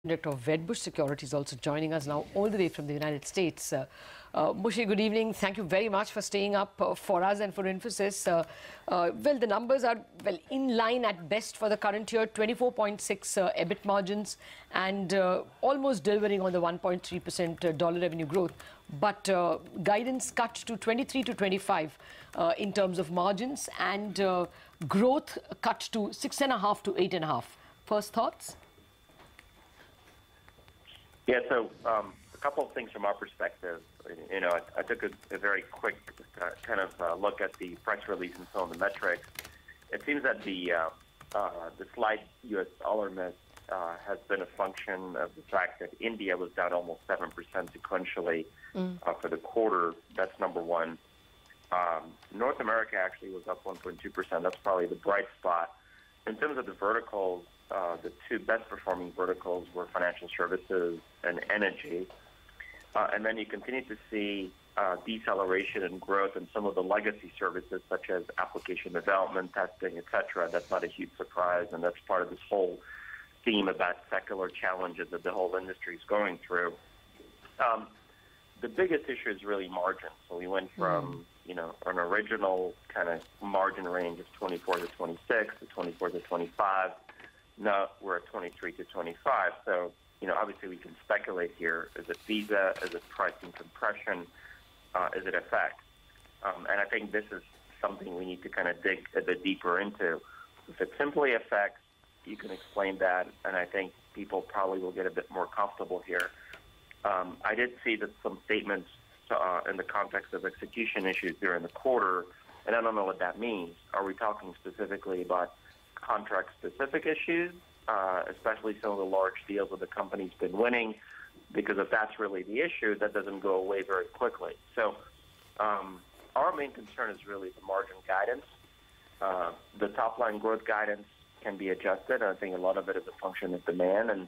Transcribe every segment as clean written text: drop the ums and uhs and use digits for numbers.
Director of Wedbush Securities, also joining us now all the way from the United States. Moshe, good evening. Thank you very much for staying up for us and for Infosys. Well, the numbers are in line at best for the current year, 24.6 EBIT margins and almost delivering on the 1.3% dollar revenue growth. But guidance cut to 23 to 25 in terms of margins and growth cut to 6.5 to 8.5. First thoughts? Yeah, so a couple of things from our perspective. You know, I took a very quick kind of look at the press release and some of the metrics. It seems that the slight U.S. dollar miss has been a function of the fact that India was down almost 7% sequentially for the quarter. That's number one. North America actually was up 1.2%. That's probably the bright spot. In terms of the verticals, the two best performing verticals were financial services and energy. And then you continue to see deceleration in growth in some of the legacy services such as application development, testing, etc. That's not a huge surprise, and that's part of this whole theme about secular challenges that the whole industry is going through. The biggest issue is really margin. So we went from an original kind of margin range of 24 to 26 to 24 to 25. Now we're at 23 to 25. So, obviously we can speculate here. Is it visa? Is it pricing compression? Is it FX? And I think this is something we need to kind of dig a bit deeper into. If it's simply FX, you can explain that, and I think people probably will get a bit more comfortable here. I did see that some statements in the context of execution issues during the quarter, and I don't know what that means. Are we talking specifically about contract-specific issues, especially some of the large deals that the company's been winning? Because if that's really the issue, that doesn't go away very quickly. So our main concern is really the margin guidance. The top-line growth guidance can be adjusted. I think a lot of it is a function of demand, and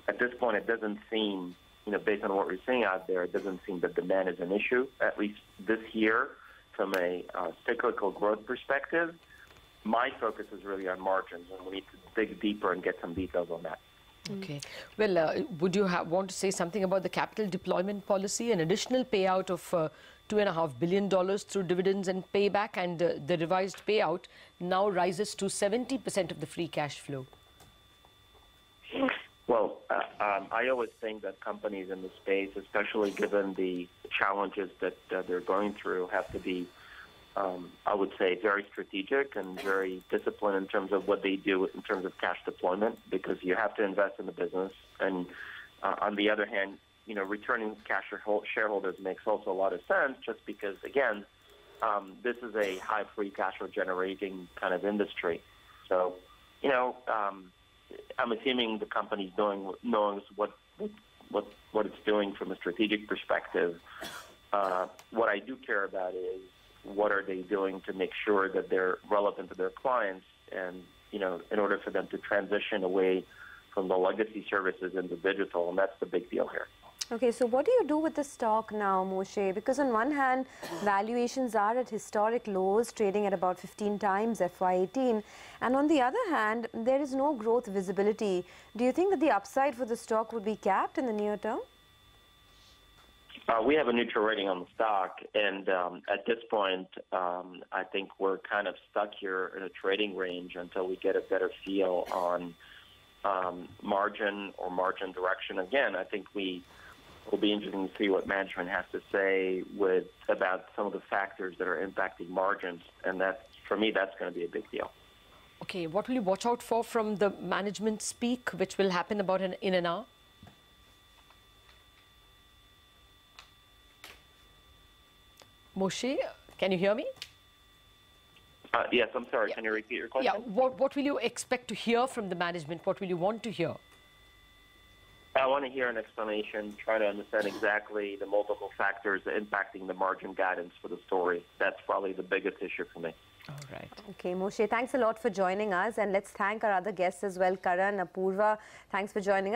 at this point it doesn't seem, based on what we're seeing out there, it doesn't seem that demand is an issue, at least this year, from a cyclical growth perspective. My focus is really on margins, and we need to dig deeper and get some details on that. Okay. Well, would you want to say something about the capital deployment policy? An additional payout of $2.5 billion through dividends and payback, and the revised payout now rises to 70% of the free cash flow. Well, I always think that companies in the space, especially given the challenges that they're going through, have to be, I would say, very strategic and very disciplined in terms of what they do in terms of cash deployment, because you have to invest in the business. And on the other hand, returning cash to shareholders makes also a lot of sense, just because, again, this is a high free cash flow generating kind of industry. So, I'm assuming the company's knows what it's doing from a strategic perspective. What I do care about is what are they doing to make sure that they're relevant to their clients, and in order for them to transition away from the legacy services into digital, and that's the big deal here. Okay, so what do you do with the stock now, Moshe? Because on one hand, valuations are at historic lows, trading at about 15 times FY18. And on the other hand, there is no growth visibility. Do you think that the upside for the stock would be capped in the near term? We have a neutral rating on the stock, and at this point, I think we're kind of stuck here in a trading range until we get a better feel on margin or margin direction. Again, I think will be interesting to see what management has to say about some of the factors that are impacting margins, and that, for me, that's going to be a big deal. Okay, what will you watch out for from the management speak, which will happen about in an hour? Moshe, can you hear me? Yes, I'm sorry. Yeah. Can you repeat your question? Yeah, what will you expect to hear from the management? What will you want to hear? I want to hear an explanation, try to understand exactly the multiple factors impacting the margin guidance for the story. That's probably the biggest issue for me. All right. Okay, Moshe, thanks a lot for joining us. And let's thank our other guests as well, Karan, Apurva. Thanks for joining us.